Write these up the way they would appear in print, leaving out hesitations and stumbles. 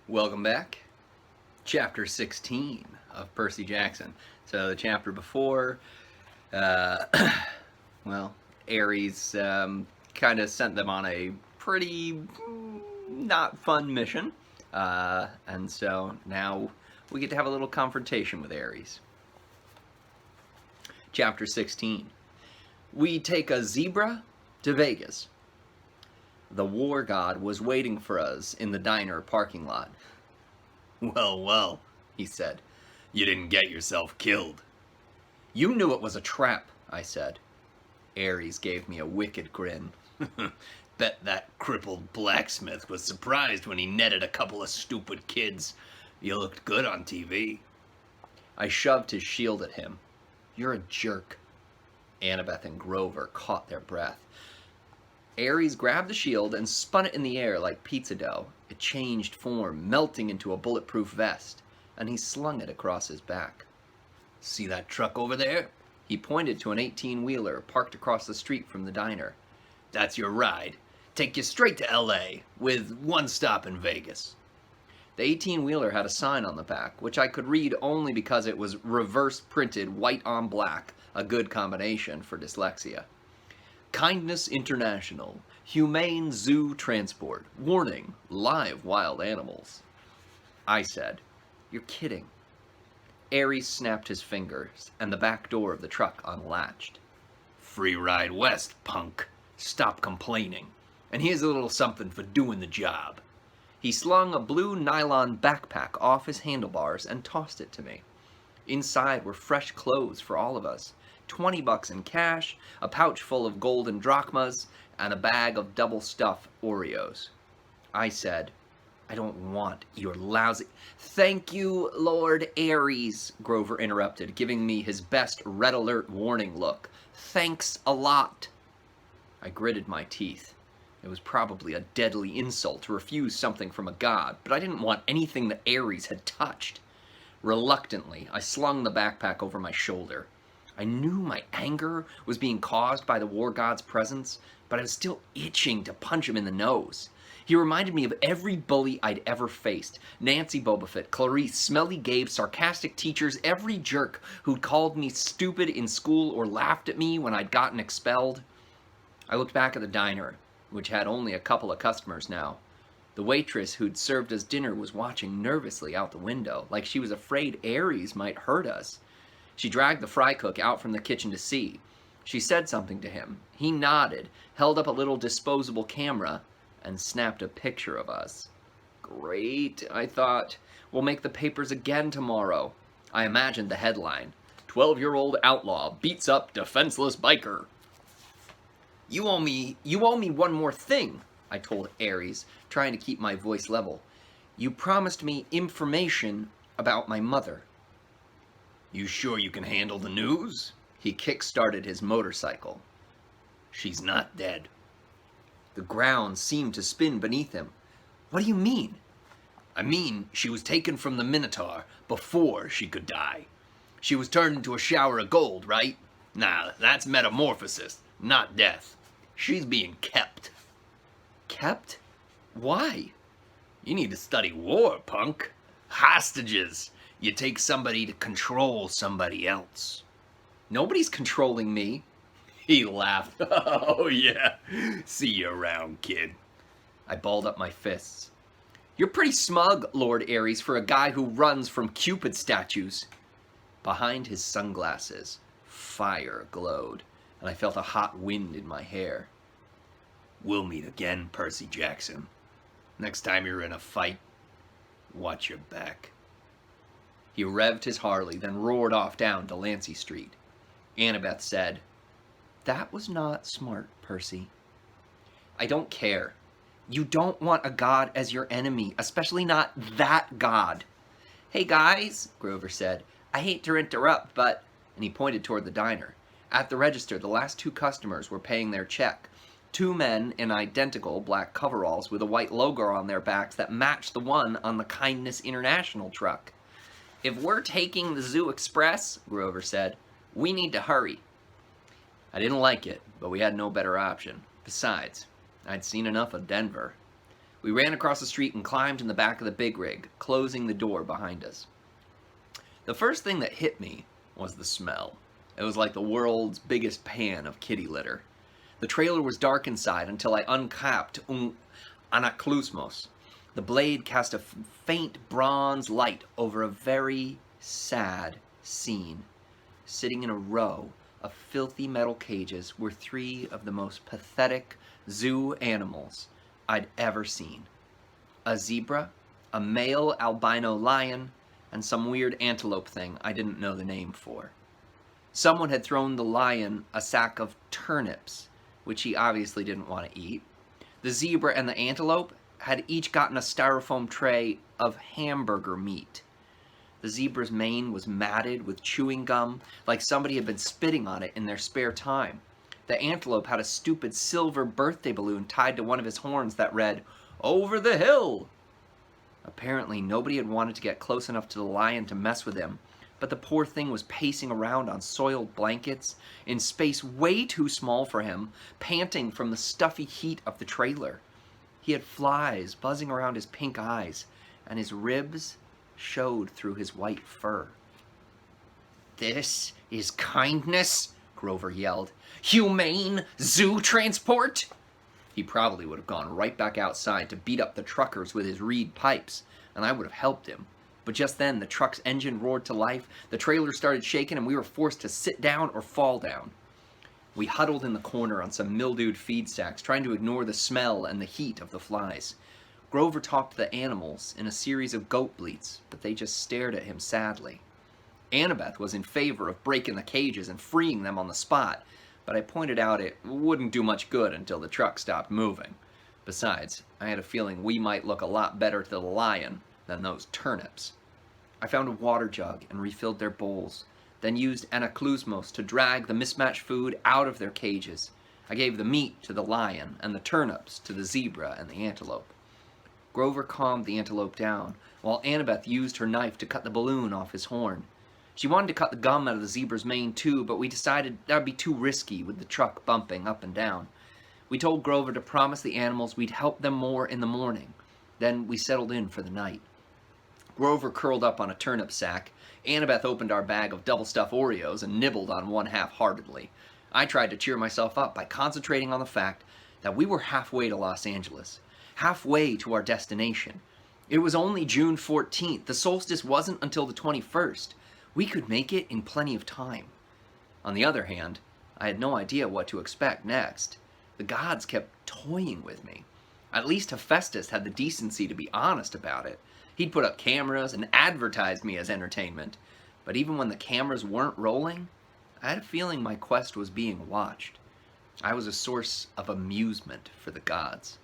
Welcome back. Chapter 16 of Percy Jackson. So the chapter before, uh, well, Ares kind of sent them on a pretty not fun mission. And so now we get to have a little confrontation with Ares. Chapter 16. We take a zebra to Vegas. The war god was waiting for us in the diner parking lot. Well, well, he said. You didn't get yourself killed. You knew it was a trap, I said. Ares gave me a wicked grin. Bet that crippled blacksmith was surprised when he netted a couple of stupid kids. You looked good on TV. I shoved his shield at him. You're a jerk. Annabeth and Grover caught their breath. Ares grabbed the shield and spun it in the air like pizza dough. It changed form, melting into a bulletproof vest, and he slung it across his back. See that truck over there? He pointed to an 18-wheeler parked across the street from the diner. That's your ride. Take you straight to L.A., with one stop in Vegas. The 18-wheeler had a sign on the back, which I could read only because it was reverse-printed white on black, a good combination for dyslexia. Kindness International, Humane Zoo Transport, warning, live wild animals. I said, you're kidding. Ares snapped his fingers, and the back door of the truck unlatched. Free ride west, punk. Stop complaining. And here's a little something for doing the job. He slung a blue nylon backpack off his handlebars and tossed it to me. Inside were fresh clothes for all of us. $20 in cash, a pouch full of golden drachmas, and a bag of double-stuffed Oreos. I said, I don't want your lousy... Thank you, Lord Ares, Grover interrupted, giving me his best red alert warning look. Thanks a lot. I gritted my teeth. It was probably a deadly insult to refuse something from a god, but I didn't want anything that Ares had touched. Reluctantly, I slung the backpack over my shoulder. I knew my anger was being caused by the war god's presence, but I was still itching to punch him in the nose. He reminded me of every bully I'd ever faced. Nancy Bobofit, Clarice, Smelly Gabe, sarcastic teachers, every jerk who'd called me stupid in school or laughed at me when I'd gotten expelled. I looked back at the diner, which had only a couple of customers now. The waitress who'd served us dinner was watching nervously out the window, like she was afraid Ares might hurt us. She dragged the fry cook out from the kitchen to see. She said something to him. He nodded, held up a little disposable camera, and snapped a picture of us. Great, I thought. We'll make the papers again tomorrow. I imagined the headline. 12-year-old outlaw beats up defenseless biker. You owe me one more thing, I told Ares, trying to keep my voice level. You promised me information about my mother. You sure you can handle the news? He kick-started his motorcycle. She's not dead. The ground seemed to spin beneath him. What do you mean? I mean, she was taken from the Minotaur before she could die. She was turned into a shower of gold, right? Nah, that's metamorphosis, not death. She's being kept. Kept? Why? You need to study war, punk. Hostages. You take somebody to control somebody else. Nobody's controlling me. He laughed. Oh, yeah. See you around, kid. I balled up my fists. You're pretty smug, Lord Ares, for a guy who runs from Cupid statues. Behind his sunglasses, fire glowed, and I felt a hot wind in my hair. We'll meet again, Percy Jackson. Next time you're in a fight, watch your back. He revved his Harley, then roared off down Delancey Street. Annabeth said, That was not smart, Percy. I don't care. You don't want a god as your enemy, especially not that god. Hey guys, Grover said, I hate to interrupt, but... And he pointed toward the diner. At the register, the last two customers were paying their check. Two men in identical black coveralls with a white logo on their backs that matched the one on the Kindness International truck. If we're taking the Zoo Express, Grover said, we need to hurry. I didn't like it, but we had no better option. Besides, I'd seen enough of Denver. We ran across the street and climbed in the back of the big rig, closing the door behind us. The first thing that hit me was the smell. It was like the world's biggest pan of kitty litter. The trailer was dark inside until I uncapped anaklusmos. The blade cast a faint bronze light over a very sad scene. Sitting in a row of filthy metal cages were 3 of the most pathetic zoo animals I'd ever seen. A zebra, a male albino lion, and some weird antelope thing I didn't know the name for. Someone had thrown the lion a sack of turnips, which he obviously didn't want to eat. The zebra and the antelope had each gotten a styrofoam tray of hamburger meat. The zebra's mane was matted with chewing gum, like somebody had been spitting on it in their spare time. The antelope had a stupid silver birthday balloon tied to one of his horns that read, "Over the hill!" Apparently, nobody had wanted to get close enough to the lion to mess with him, but the poor thing was pacing around on soiled blankets, in space way too small for him, panting from the stuffy heat of the trailer. He had flies buzzing around his pink eyes, and his ribs showed through his white fur. "This is kindness?" Grover yelled. "Humane zoo transport?" He probably would have gone right back outside to beat up the truckers with his reed pipes, and I would have helped him. But just then, the truck's engine roared to life, the trailer started shaking, and we were forced to sit down or fall down. We huddled in the corner on some mildewed feed stacks, trying to ignore the smell and the heat of the flies. Grover talked to the animals in a series of goat bleats, but they just stared at him sadly. Annabeth was in favor of breaking the cages and freeing them on the spot, but I pointed out it wouldn't do much good until the truck stopped moving. Besides, I had a feeling we might look a lot better to the lion than those turnips. I found a water jug and refilled their bowls, then used anaklusmos to drag the mismatched food out of their cages. I gave the meat to the lion and the turnips to the zebra and the antelope. Grover calmed the antelope down, while Annabeth used her knife to cut the balloon off his horn. She wanted to cut the gum out of the zebra's mane too, but we decided that would be too risky with the truck bumping up and down. We told Grover to promise the animals we'd help them more in the morning. Then we settled in for the night. Grover curled up on a turnip sack. Annabeth opened our bag of double-stuffed Oreos and nibbled on one half-heartedly. I tried to cheer myself up by concentrating on the fact that we were halfway to Los Angeles, halfway to our destination. It was only June 14th. The solstice wasn't until the 21st. We could make it in plenty of time. On the other hand, I had no idea what to expect next. The gods kept toying with me. At least Hephaestus had the decency to be honest about it. He'd put up cameras and advertised me as entertainment. But even when the cameras weren't rolling, I had a feeling my quest was being watched. I was a source of amusement for the gods.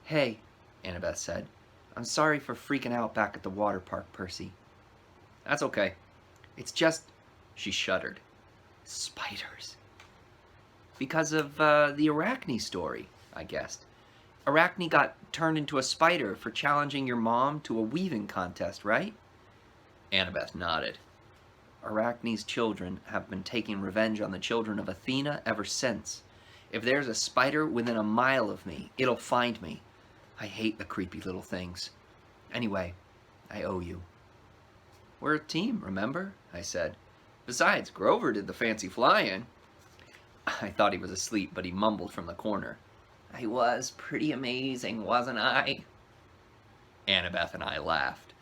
"Hey," Annabeth said, "I'm sorry for freaking out back at the water park, Percy." "That's okay. It's just," she shuddered, "spiders." "Because of the Arachne story," I guessed. "Arachne got turned into a spider for challenging your mom to a weaving contest, right?" Annabeth nodded. "Arachne's children have been taking revenge on the children of Athena ever since. If there's a spider within a mile of me, it'll find me. I hate the creepy little things. Anyway, I owe you." "We're a team, remember?" I said. "Besides, Grover did the fancy flying." I thought he was asleep, but he mumbled from the corner. "I was pretty amazing, wasn't I?" Annabeth and I laughed.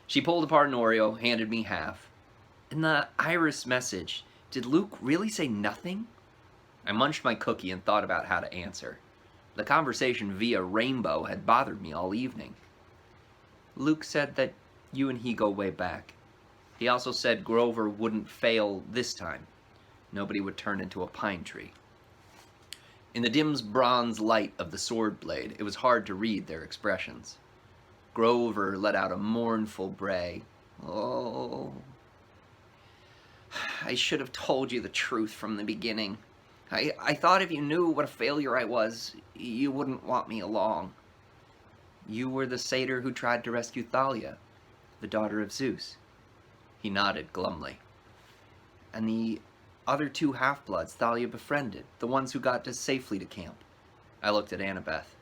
She pulled apart an Oreo, handed me half. "In the Iris message, did Luke really say nothing?" I munched my cookie and thought about how to answer. The conversation via Rainbow had bothered me all evening. "Luke said that you and he go way back. He also said Grover wouldn't fail this time. Nobody would turn into a pine tree." In the dim bronze light of the sword blade, it was hard to read their expressions. Grover let out a mournful bray. "Oh, I should have told you the truth from the beginning. I thought if you knew what a failure I was, you wouldn't want me along." "You were the satyr who tried to rescue Thalia, the daughter of Zeus." He nodded glumly. "And the other 2 half-bloods Thalia befriended, the ones who got us safely to camp." I looked at Annabeth.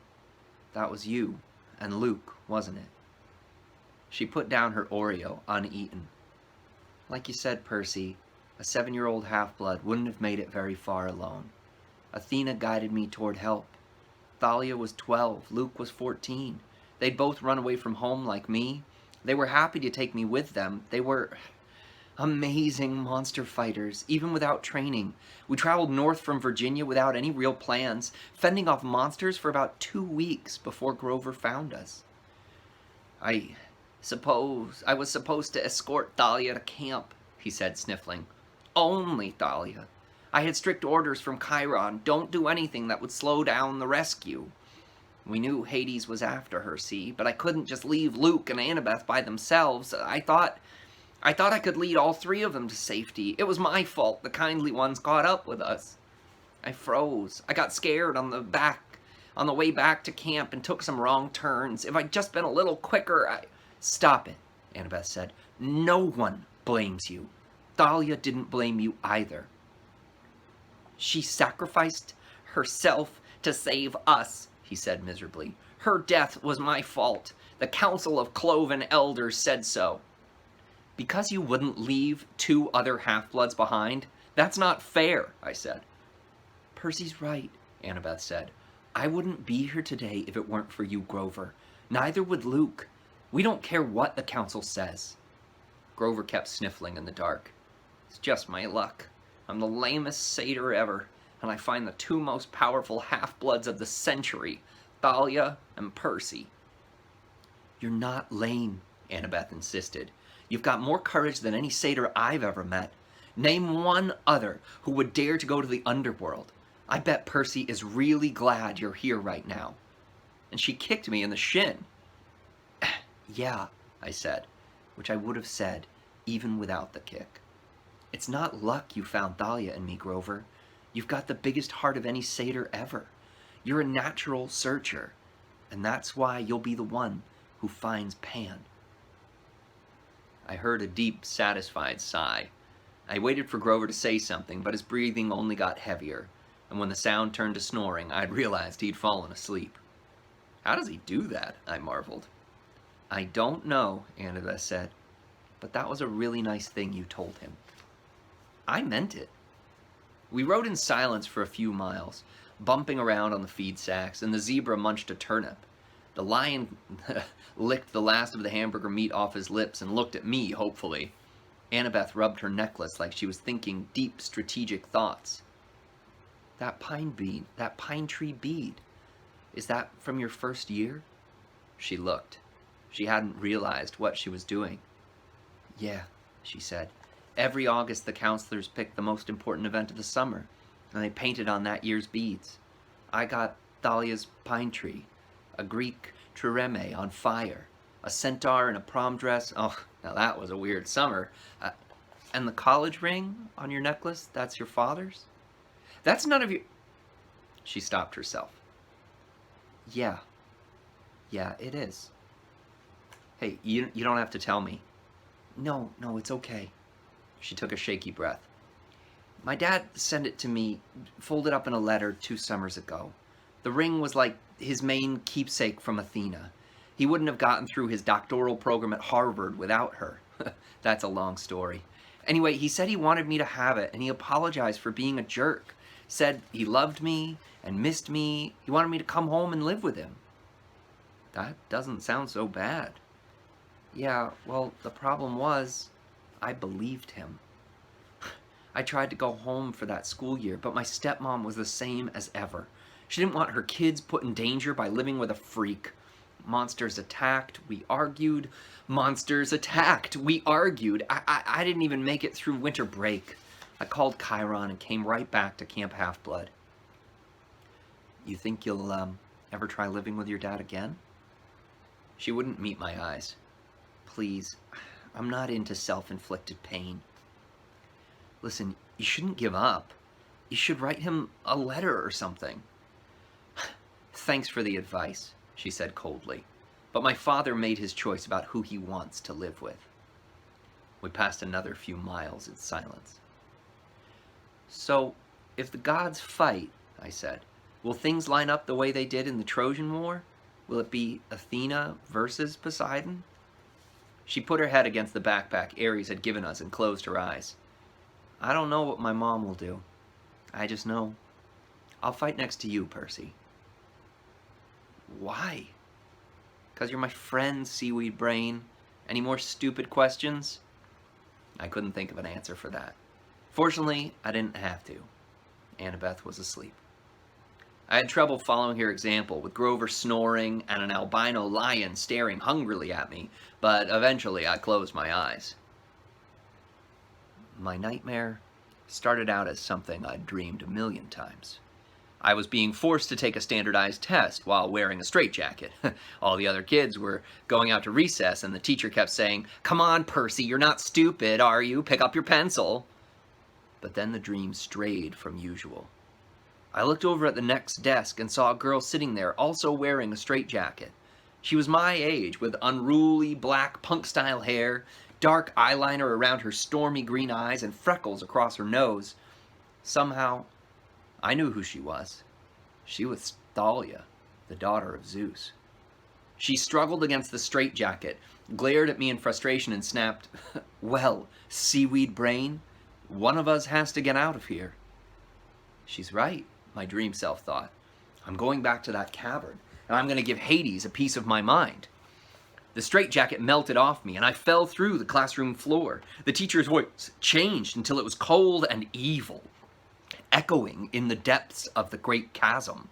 "That was you, and Luke, wasn't it? She put down her Oreo, uneaten. Like you said, Percy, a 7-year-old half-blood wouldn't have made it very far alone. Athena guided me toward help. Thalia was 12, Luke was 14. They'd both run away from home like me. They were happy to take me with them. They were amazing monster fighters, even without training. We traveled north from Virginia without any real plans, fending off monsters for about 2 weeks before Grover found us. I was supposed to escort Thalia to camp, he said, sniffling. Only Thalia. I had strict orders from Chiron. Don't do anything that would slow down the rescue. We knew Hades was after her, see, but I couldn't just leave Luke and Annabeth by themselves. I thought I could lead all 3 of them to safety. It was my fault the kindly ones caught up with us. I froze. I got scared on the way back to camp and took some wrong turns. If I'd just been a little quicker, Stop it, Annabeth said. No one blames you. Thalia didn't blame you either. She sacrificed herself to save us, he said miserably. Her death was my fault. The Council of Cloven Elders said so. Because you wouldn't leave 2 other half-bloods behind? That's not fair, I said. Percy's right, Annabeth said. I wouldn't be here today if it weren't for you, Grover. Neither would Luke. We don't care what the Council says. Grover kept sniffling in the dark. It's just my luck. I'm the lamest satyr ever, and I find the 2 most powerful half-bloods of the century, Thalia and Percy. You're not lame, Annabeth insisted. You've got more courage than any satyr I've ever met. Name one other who would dare to go to the underworld. I bet Percy is really glad you're here right now. And she kicked me in the shin. Yeah, I said, which I would have said even without the kick. It's not luck you found Thalia and me, Grover. You've got the biggest heart of any satyr ever. You're a natural searcher, and that's why you'll be the one who finds Pan. I heard a deep, satisfied sigh. I waited for Grover to say something, but his breathing only got heavier, and when the sound turned to snoring, I'd realized he'd fallen asleep. How does he do that? I marveled. I don't know, Annabeth said, but that was a really nice thing you told him. I meant it. We rode in silence for a few miles, bumping around on the feed sacks, and the zebra munched a turnip. The lion licked the last of the hamburger meat off his lips and looked at me hopefully. Annabeth rubbed her necklace like she was thinking deep strategic thoughts. That pine tree bead, is that from your first year? She looked. She hadn't realized what she was doing. Yeah, she said. Every August the counselors picked the most important event of the summer, and they painted on that year's beads. I got Thalia's pine tree, a Greek trireme on fire, a centaur in a prom dress. Oh, now that was a weird summer. And the college ring on your necklace, that's your father's? That's none of your... She stopped herself. Yeah, it is. Hey, you don't have to tell me. No, it's okay. She took a shaky breath. My dad sent it to me, folded up in a letter 2 summers ago. The ring was like his main keepsake from Athena. He wouldn't have gotten through his doctoral program at Harvard without her. That's a long story. Anyway, he said he wanted me to have it, and he apologized for being a jerk. Said he loved me and missed me. He wanted me to come home and live with him. That doesn't sound so bad. Yeah, well, the problem was, I believed him. I tried to go home for that school year, but my stepmom was the same as ever. She didn't want her kids put in danger by living with a freak. Monsters attacked, we argued. Monsters attacked, we argued. I didn't even make it through winter break. I called Chiron and came right back to Camp Half-Blood. You think you'll ever try living with your dad again? She wouldn't meet my eyes. Please, I'm not into self-inflicted pain. Listen, you shouldn't give up. You should write him a letter or something. Thanks for the advice, she said coldly. But my father made his choice about who he wants to live with. We passed another few miles in silence. So, if the gods fight, I said, will things line up the way they did in the Trojan War? Will it be Athena versus Poseidon? She put her head against the backpack Ares had given us and closed her eyes. I don't know what my mom will do. I just know I'll fight next to you, Percy. Why? 'Cause you're my friend, Seaweed Brain. Any more stupid questions? I couldn't think of an answer for that. Fortunately, I didn't have to. Annabeth was asleep. I had trouble following her example, with Grover snoring and an albino lion staring hungrily at me, but eventually I closed my eyes. My nightmare started out as something I'd dreamed a million times. I was being forced to take a standardized test while wearing a straitjacket. All the other kids were going out to recess, and the teacher kept saying, "Come on, Percy, you're not stupid, are you? Pick up your pencil." But then the dream strayed from usual. I looked over at the next desk and saw a girl sitting there, also wearing a straitjacket. She was my age, with unruly black punk-style hair, dark eyeliner around her stormy green eyes, and freckles across her nose. Somehow, I knew who she was. She was Thalia, the daughter of Zeus. She struggled against the straitjacket, glared at me in frustration, and snapped, "Well, Seaweed Brain, one of us has to get out of here." She's right, my dream self thought. I'm going back to that cavern, and I'm going to give Hades a piece of my mind. The straitjacket melted off me, and I fell through the classroom floor. The teacher's voice changed until it was cold and evil, echoing in the depths of the great chasm.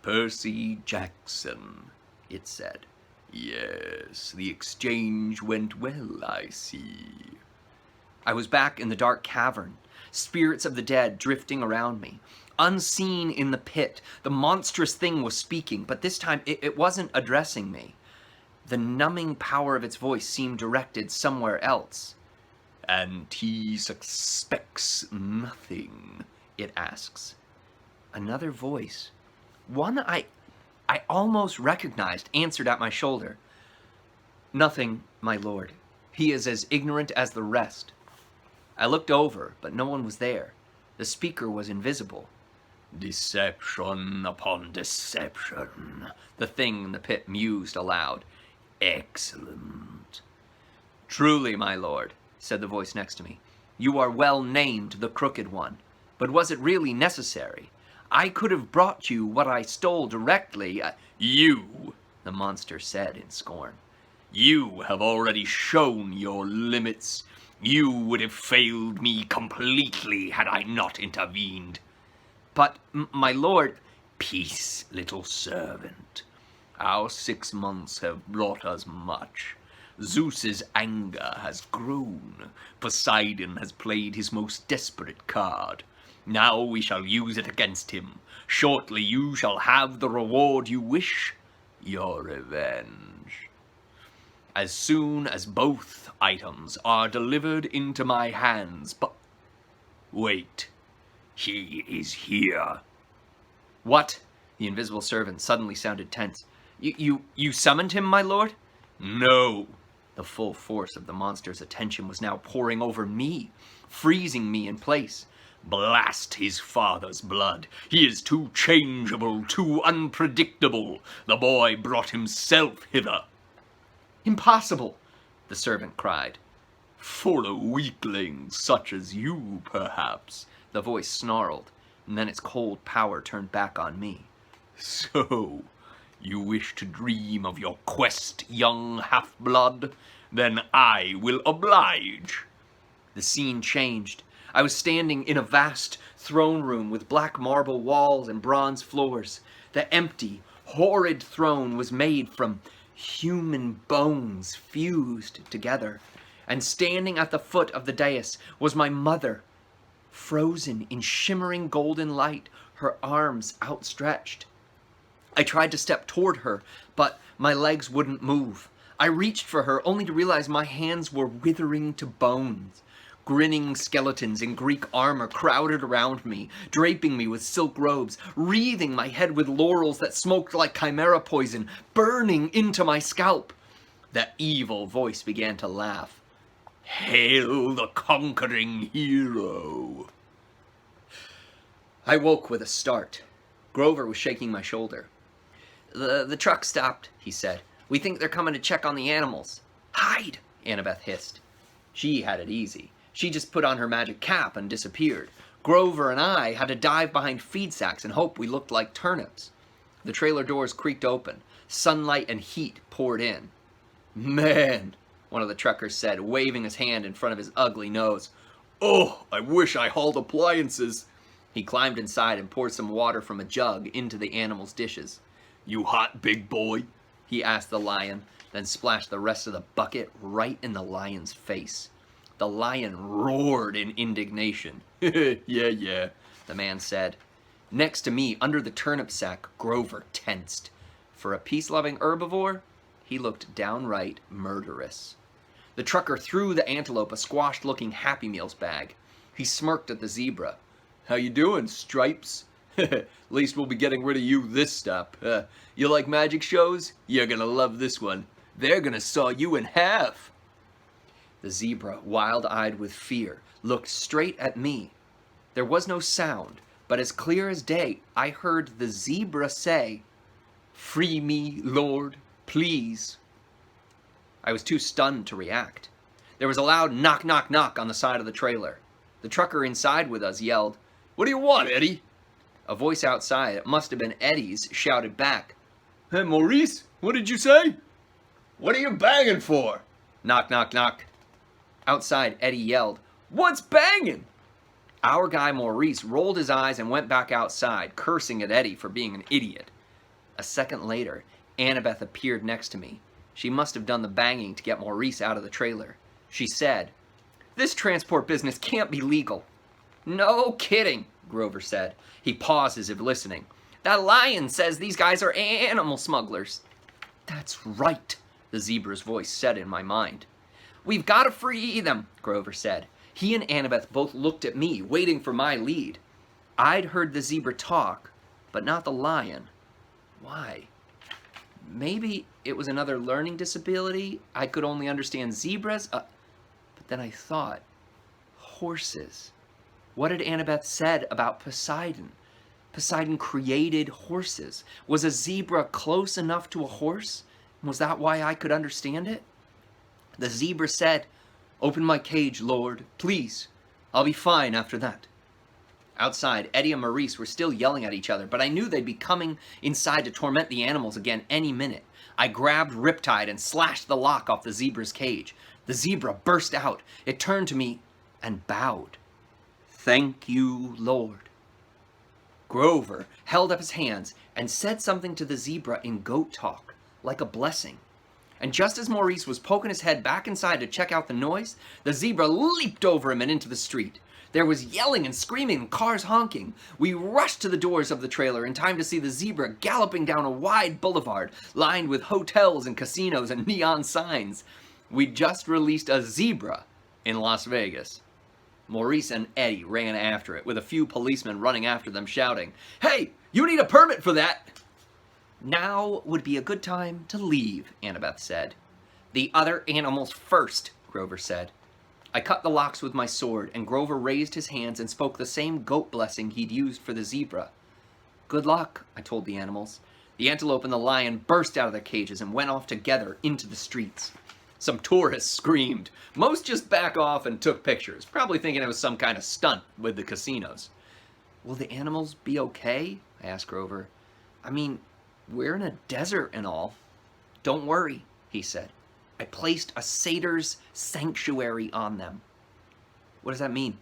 "Percy Jackson," it said. "Yes, the exchange went well, I see." I was back in the dark cavern, spirits of the dead drifting around me. Unseen in the pit, the monstrous thing was speaking, but this time it wasn't addressing me. The numbing power of its voice seemed directed somewhere else. "And he suspects nothing?" it asks. Another voice, one I almost recognized, answered at my shoulder. "Nothing, my lord. He is as ignorant as the rest." I looked over, but no one was there. The speaker was invisible. "Deception upon deception," the thing in the pit mused aloud. "Excellent." "Truly, my lord," said the voice next to me, "you are well named the Crooked One. But was it really necessary? I could have brought you what I stole directly." "You," the monster said in scorn, "you have already shown your limits. You would have failed me completely had I not intervened." "But, my lord—" "Peace, little servant. Our 6 months have brought us much. Zeus's anger has grown. Poseidon has played his most desperate card. Now we shall use it against him. Shortly you shall have the reward you wish, your revenge. As soon as both items are delivered into my hands, but... Wait, he is here." "What?" The invisible servant suddenly sounded tense. You summoned him, my lord?" "No." The full force of the monster's attention was now pouring over me, freezing me in place. "Blast his father's blood. He is too changeable, too unpredictable. The boy brought himself hither." "Impossible!" the servant cried. "For a weakling such as you, perhaps," the voice snarled, and then its cold power turned back on me. "So, you wish to dream of your quest, young half-blood? Then I will oblige." The scene changed. I was standing in a vast throne room with black marble walls and bronze floors. The empty, horrid throne was made from human bones fused together. And standing at the foot of the dais was my mother, frozen in shimmering golden light, her arms outstretched. I tried to step toward her, but my legs wouldn't move. I reached for her, only to realize my hands were withering to bones. Grinning skeletons in Greek armor crowded around me, draping me with silk robes, wreathing my head with laurels that smoked like chimera poison, burning into my scalp. The evil voice began to laugh. "Hail the conquering hero." I woke with a start. Grover was shaking my shoulder. The truck stopped, he said. We think they're coming to check on the animals. Hide, Annabeth hissed. She had it easy. She just put on her magic cap and disappeared. Grover and I had to dive behind feed sacks and hope we looked like turnips. The trailer doors creaked open. Sunlight and heat poured in. Man, one of the truckers said, waving his hand in front of his ugly nose. Oh, I wish I hauled appliances. He climbed inside and poured some water from a jug into the animals' dishes. You hot, big boy? He asked the lion, then splashed the rest of the bucket right in the lion's face. The lion roared in indignation. Yeah, the man said. Next to me, under the turnip sack, Grover tensed. For a peace-loving herbivore, he looked downright murderous. The trucker threw the antelope a squashed-looking Happy Meals bag. He smirked at the zebra. How you doing, Stripes? At least we'll be getting rid of you this stop. You like magic shows? You're gonna love this one. They're gonna saw you in half. The zebra, wild-eyed with fear, looked straight at me. There was no sound, but as clear as day, I heard the zebra say, Free me, Lord, please. I was too stunned to react. There was a loud knock, knock, knock on the side of the trailer. The trucker inside with us yelled, What do you want, Eddie? A voice outside, it must have been Eddie's, shouted back, Hey, Maurice, what did you say? What are you banging for? Knock, knock, knock. Outside, Eddie yelled, What's banging? Our guy Maurice rolled his eyes and went back outside, cursing at Eddie for being an idiot. A second later, Annabeth appeared next to me. She must have done the banging to get Maurice out of the trailer. She said, This transport business can't be legal. No kidding, Grover said. He paused as if listening. That lion says these guys are animal smugglers. That's right, the zebra's voice said in my mind. We've got to free them, Grover said. He and Annabeth both looked at me, waiting for my lead. I'd heard the zebra talk, but not the lion. Why? Maybe it was another learning disability. I could only understand zebras. But then I thought, horses. What had Annabeth said about Poseidon? Poseidon created horses. Was a zebra close enough to a horse? Was that why I could understand it? The zebra said, Open my cage, Lord, please. I'll be fine after that. Outside, Eddie and Maurice were still yelling at each other, but I knew they'd be coming inside to torment the animals again any minute. I grabbed Riptide and slashed the lock off the zebra's cage. The zebra burst out. It turned to me and bowed. Thank you, Lord. Grover held up his hands and said something to the zebra in goat talk, like a blessing. And just as Maurice was poking his head back inside to check out the noise, the zebra leaped over him and into the street. There was yelling and screaming and cars honking. We rushed to the doors of the trailer in time to see the zebra galloping down a wide boulevard lined with hotels and casinos and neon signs. We'd just released a zebra in Las Vegas. Maurice and Eddie ran after it, with a few policemen running after them shouting, Hey, you need a permit for that! Now would be a good time to leave, Annabeth said. The other animals first, Grover said. I cut the locks with my sword, and Grover raised his hands and spoke the same goat blessing he'd used for the zebra. Good luck, I told the animals. The antelope and the lion burst out of their cages and went off together into the streets. Some tourists screamed. Most just back off and took pictures, probably thinking it was some kind of stunt with the casinos. Will the animals be okay? I asked Grover. I mean, we're in a desert and all. Don't worry, he said. I placed a satyr's sanctuary on them. What does that mean?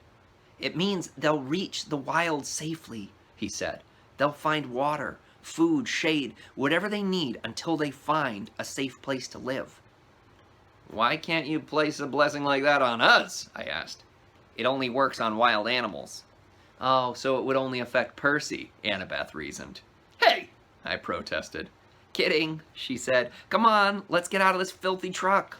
It means they'll reach the wild safely, he said. They'll find water, food, shade, whatever they need until they find a safe place to live. Why can't you place a blessing like that on us? I asked. It only works on wild animals. Oh, so it would only affect Percy, Annabeth reasoned. Hey, I protested. Kidding, she said. Come on, let's get out of this filthy truck.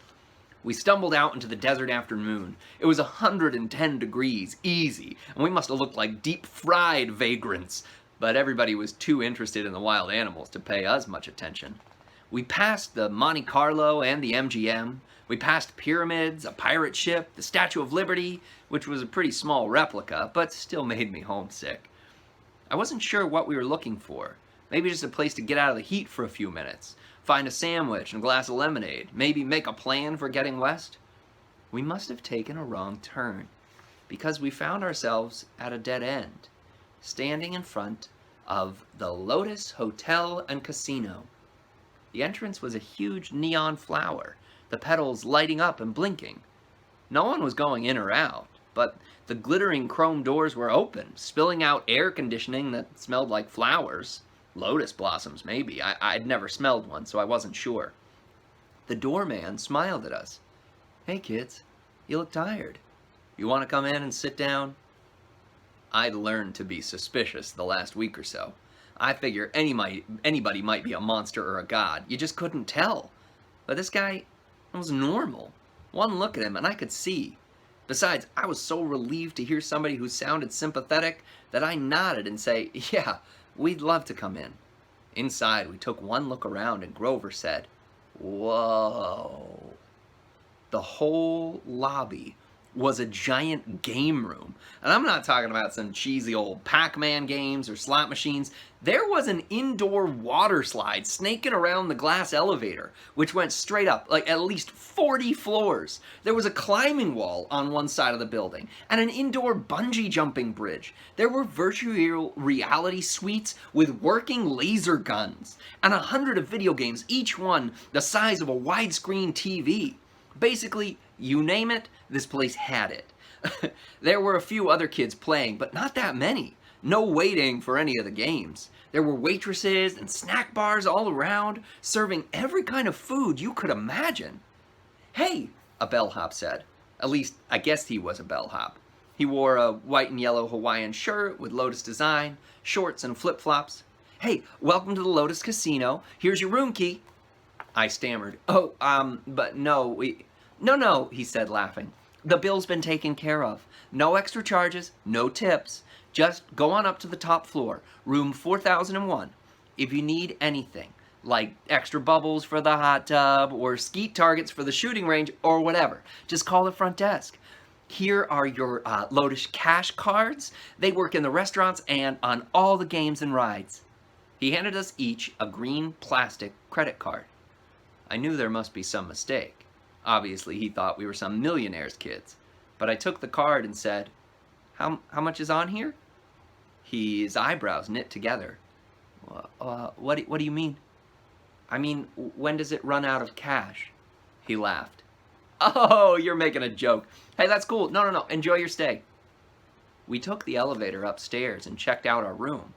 We stumbled out into the desert afternoon. It was 110 degrees, easy, and we must have looked like deep-fried vagrants, but everybody was too interested in the wild animals to pay us much attention. We passed the Monte Carlo and the MGM. We passed pyramids, a pirate ship, the Statue of Liberty, which was a pretty small replica, but still made me homesick. I wasn't sure what we were looking for, Maybe just a place to get out of the heat for a few minutes, find a sandwich and a glass of lemonade, maybe make a plan for getting west. We must have taken a wrong turn, because we found ourselves at a dead end, standing in front of the Lotus Hotel and Casino. The entrance was a huge neon flower, the petals lighting up and blinking. No one was going in or out, but the glittering chrome doors were open, spilling out air conditioning that smelled like flowers. Lotus blossoms, maybe. I'd never smelled one, so I wasn't sure. The doorman smiled at us. "Hey kids, you look tired. You want to come in and sit down?" I'd learned to be suspicious the last week or so. I figure anybody might be a monster or a god. You just couldn't tell. But this guy was normal. One look at him and I could see. Besides, I was so relieved to hear somebody who sounded sympathetic that I nodded and say, "Yeah, we'd love to come in." Inside, we took one look around and Grover said, "Whoa." The whole lobby was a giant game room. And I'm not talking about some cheesy old Pac-Man games or slot machines. There was an indoor water slide snaking around the glass elevator, which went straight up, like at least 40 floors. There was a climbing wall on one side of the building, and an indoor bungee jumping bridge. There were virtual reality suites with working laser guns, and 100 of video games, each one the size of a widescreen TV. Basically, you name it, this place had it. There were a few other kids playing, but not that many. No waiting for any of the games. There were waitresses and snack bars all around, serving every kind of food you could imagine. "Hey," a bellhop said. At least, I guess he was a bellhop. He wore a white and yellow Hawaiian shirt with Lotus design, shorts and flip-flops. "Hey, welcome to the Lotus Casino. Here's your room key." I stammered. But no, No, he said, laughing. "The bill's been taken care of. No extra charges, no tips. Just go on up to the top floor, room 4001. If you need anything, like extra bubbles for the hot tub, or skeet targets for the shooting range, or whatever, just call the front desk. Here are your Lotus cash cards. They work in the restaurants and on all the games and rides." He handed us each a green plastic credit card. I knew there must be some mistake. Obviously, he thought we were some millionaire's kids. But I took the card and said, How much is on here?" His eyebrows knit together. What do you mean?" "I mean, when does it run out of cash?" He laughed. "Oh, you're making a joke. Hey, that's cool. No. Enjoy your stay." We took the elevator upstairs and checked out our room.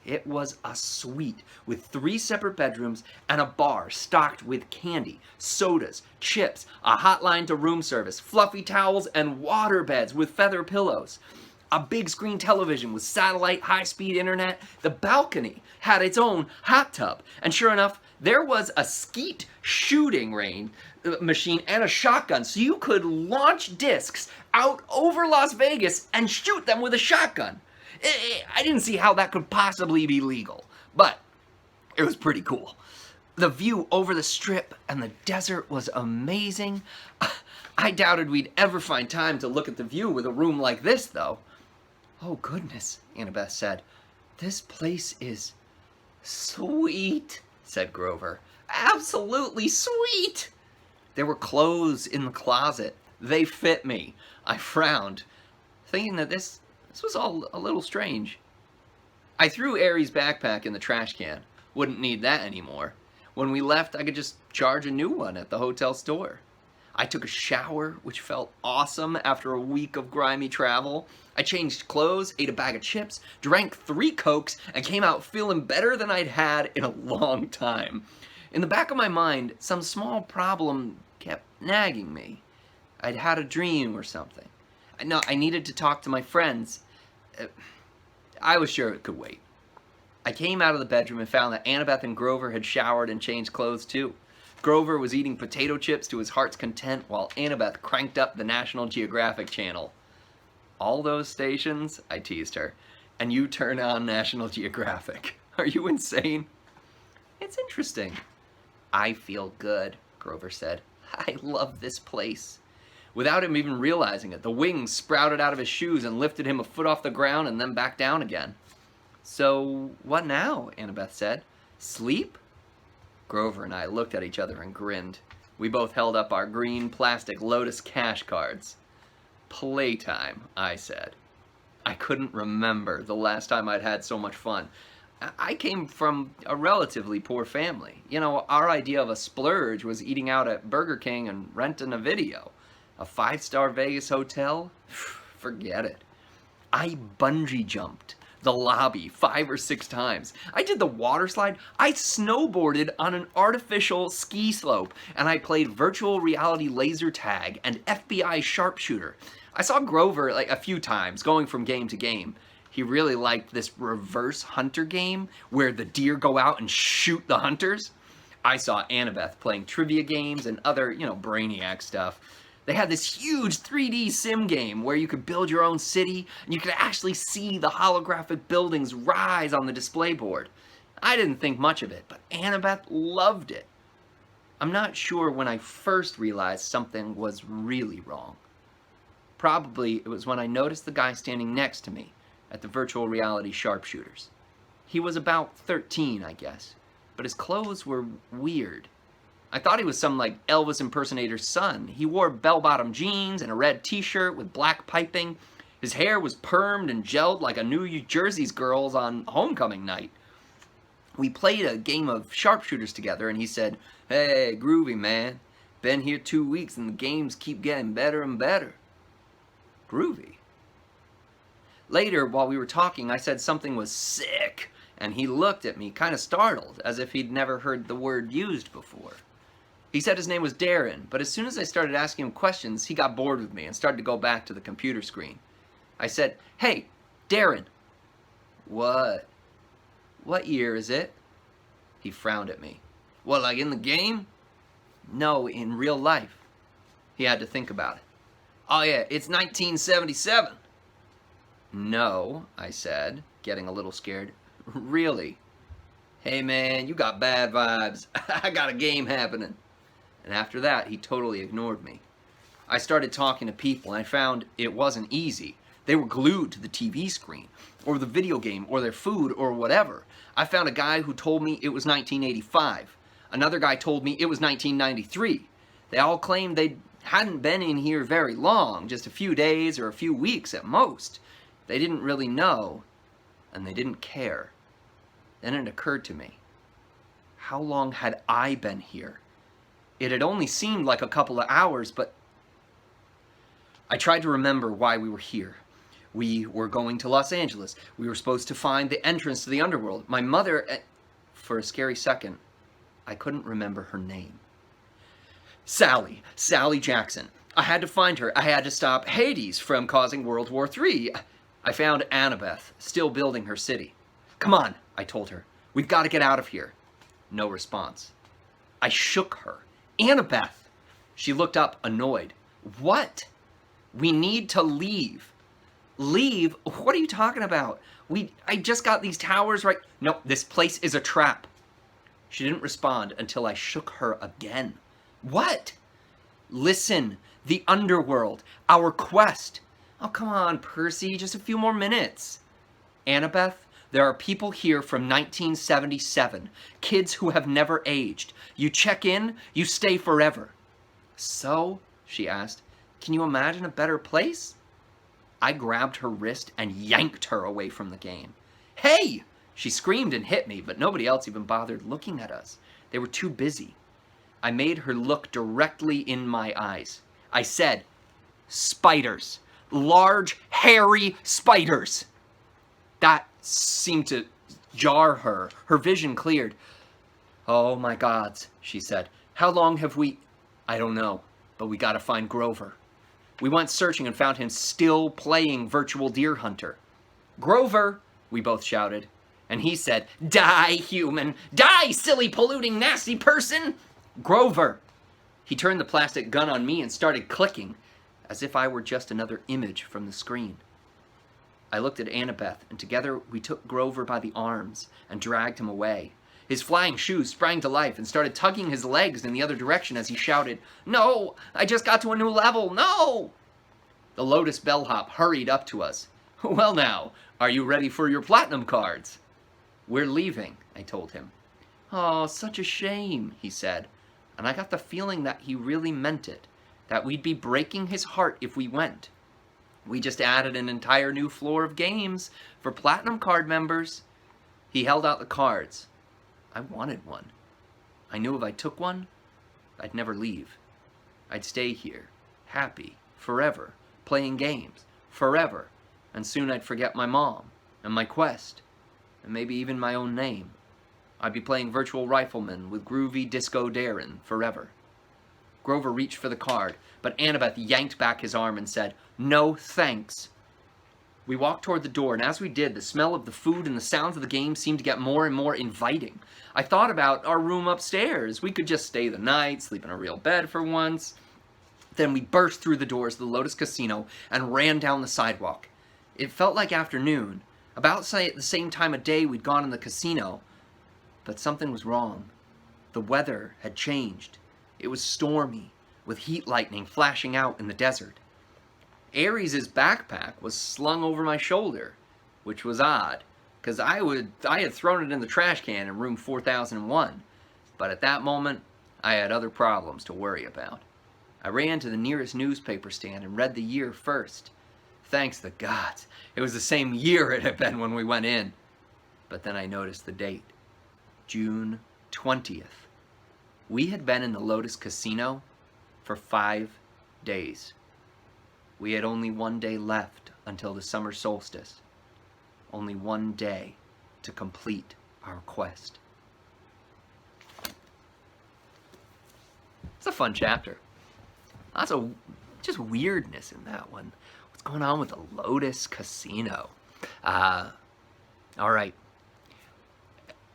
It was a suite with 3 separate bedrooms and a bar stocked with candy, sodas, chips, a hotline to room service, fluffy towels, and water beds with feather pillows. A big screen television with satellite high-speed internet. The balcony had its own hot tub. And sure enough, there was a skeet shooting range machine and a shotgun, so you could launch discs out over Las Vegas and shoot them with a shotgun. I didn't see how that could possibly be legal, but it was pretty cool. The view over the strip and the desert was amazing. I doubted we'd ever find time to look at the view with a room like this, though. "Oh, goodness," Annabeth said. "This place is sweet," said Grover. "Absolutely sweet." There were clothes in the closet. They fit me. I frowned, thinking that this was all a little strange. I threw Aries' backpack in the trash can. Wouldn't need that anymore. When we left, I could just charge a new one at the hotel store. I took a shower, which felt awesome after a week of grimy travel. I changed clothes, ate a bag of chips, drank 3 Cokes, and came out feeling better than I'd had in a long time. In the back of my mind, some small problem kept nagging me. I'd had a dream or something. No, I needed to talk to my friends. I was sure it could wait. I came out of the bedroom and found that Annabeth and Grover had showered and changed clothes too. Grover was eating potato chips to his heart's content while Annabeth cranked up the National Geographic channel. "All those stations?" I teased her. "And you turn on National Geographic. Are you insane?" "It's interesting." "I feel good," Grover said. "I love this place." Without him even realizing it, the wings sprouted out of his shoes and lifted him a foot off the ground and then back down again. So, what now? Annabeth said. Sleep? Grover and I looked at each other and grinned. We both held up our green plastic Lotus cash cards. Playtime, I said. I couldn't remember the last time I'd had so much fun. I came from a relatively poor family. You know, our idea of a splurge was eating out at Burger King and renting a video. A 5-star Vegas hotel? Forget it. I bungee jumped the lobby 5 or 6 times. I did the water slide. I snowboarded on an artificial ski slope, and I played virtual reality laser tag and FBI sharpshooter. I saw Grover like a few times going from game to game. He really liked this reverse hunter game where the deer go out and shoot the hunters. I saw Annabeth playing trivia games and other, brainiac stuff. They had this huge 3D sim game where you could build your own city and you could actually see the holographic buildings rise on the display board. I didn't think much of it, but Annabeth loved it. I'm not sure when I first realized something was really wrong. Probably it was when I noticed the guy standing next to me at the virtual reality sharpshooters. He was about 13, I guess, but his clothes were weird. I thought he was some Elvis impersonator's son. He wore bell-bottom jeans and a red t-shirt with black piping. His hair was permed and gelled like a New Jersey's girl's on homecoming night. We played a game of sharpshooters together and he said, "Hey, groovy man, been here 2 weeks and the games keep getting better and better." Groovy? Later, while we were talking, I said something was sick, and he looked at me kind of startled, as if he'd never heard the word used before. He said his name was Darren, but as soon as I started asking him questions, he got bored with me and started to go back to the computer screen. I said, "Hey, Darren." "What? What year is it?" He frowned at me. "What, like in the game?" "No, in real life." He had to think about it. "Oh yeah, it's 1977. "No," I said, getting a little scared. "Really?" "Hey man, you got bad vibes. I got a game happening." And after that, he totally ignored me. I started talking to people, and I found it wasn't easy. They were glued to the TV screen, or the video game, or their food, or whatever. I found a guy who told me it was 1985. Another guy told me it was 1993. They all claimed they hadn't been in here very long, just a few days or a few weeks at most. They didn't really know, and they didn't care. Then it occurred to me. How long had I been here? It had only seemed like a couple of hours, but I tried to remember why we were here. We were going to Los Angeles. We were supposed to find the entrance to the underworld. My mother, for a scary second, I couldn't remember her name. Sally Jackson. I had to find her. I had to stop Hades from causing World War III. I found Annabeth, still building her city. "Come on," I told her. "We've got to get out of here." No response. I shook her. "Annabeth!" She looked up, annoyed. "What?" "We need to leave." "Leave? What are you talking about? I just got these towers right... No, this place is a trap." She didn't respond until I shook her again. "What?" "Listen, the underworld, our quest." "Oh, come on, Percy, just a few more minutes." "Annabeth, there are people here from 1977, kids who have never aged. You check in, you stay forever." "So," she asked, "can you imagine a better place?" I grabbed her wrist and yanked her away from the game. "Hey!" She screamed and hit me, but nobody else even bothered looking at us. They were too busy. I made her look directly in my eyes. I said, "Spiders. Large, hairy spiders." That seemed to jar her. Her vision cleared. "Oh my gods," she said. "How long have we..." "I don't know, but we gotta find Grover." We went searching and found him still playing Virtual Deer Hunter. "Grover!" we both shouted. And he said, "Die, human! Die, silly, polluting, nasty person!" "Grover!" He turned the plastic gun on me and started clicking, as if I were just another image from the screen. I looked at Annabeth, and together we took Grover by the arms and dragged him away. His flying shoes sprang to life and started tugging his legs in the other direction as he shouted, "No! I just got to a new level! No!" The Lotus bellhop hurried up to us. Well now, are you ready for your platinum cards? We're leaving, I told him. Oh, such a shame, he said, and I got the feeling that he really meant it, that we'd be breaking his heart if we went. We just added an entire new floor of games for platinum card members. He held out the cards. I wanted one. I knew if I took one, I'd never leave. I'd stay here, happy, forever, playing games, forever, and soon I'd forget my mom, and my quest, and maybe even my own name. I'd be playing Virtual Rifleman with groovy Disco Darren forever. Grover reached for the card, but Annabeth yanked back his arm and said, "No thanks." We walked toward the door, and as we did, the smell of the food and the sounds of the game seemed to get more and more inviting. I thought about our room upstairs. We could just stay the night, sleep in a real bed for once. Then we burst through the doors of the Lotus Casino and ran down the sidewalk. It felt like afternoon, about the same time of day we'd gone in the casino, but something was wrong. The weather had changed. It was stormy, with heat lightning flashing out in the desert. Aries' backpack was slung over my shoulder, which was odd, because I had thrown it in the trash can in room 4001, but at that moment, I had other problems to worry about. I ran to the nearest newspaper stand and read the year first. Thanks the gods, it was the same year it had been when we went in. But then I noticed the date, June 20th. We had been in the Lotus Casino for 5 days. We had only 1 day left until the summer solstice. Only 1 day to complete our quest. It's a fun chapter. Lots of just weirdness in that one. What's going on with the Lotus Casino? All right.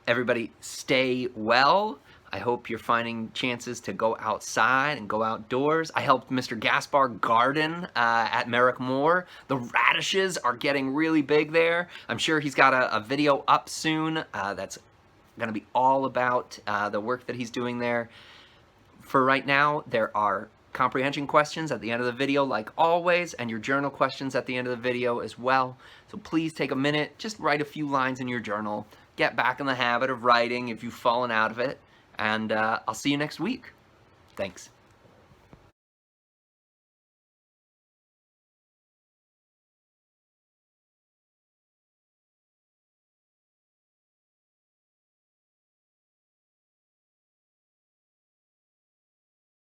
Everybody stay well. I hope you're finding chances to go outside and go outdoors. I helped Mr. Gaspar garden at Merrick-Moore. The radishes are getting really big there. I'm sure he's got a video up soon that's going to be all about the work that he's doing there. For right now, there are comprehension questions at the end of the video like always, and your journal questions at the end of the video as well. So please take a minute, just write a few lines in your journal. Get back in the habit of writing if you've fallen out of it. And I'll see you next week. Thanks.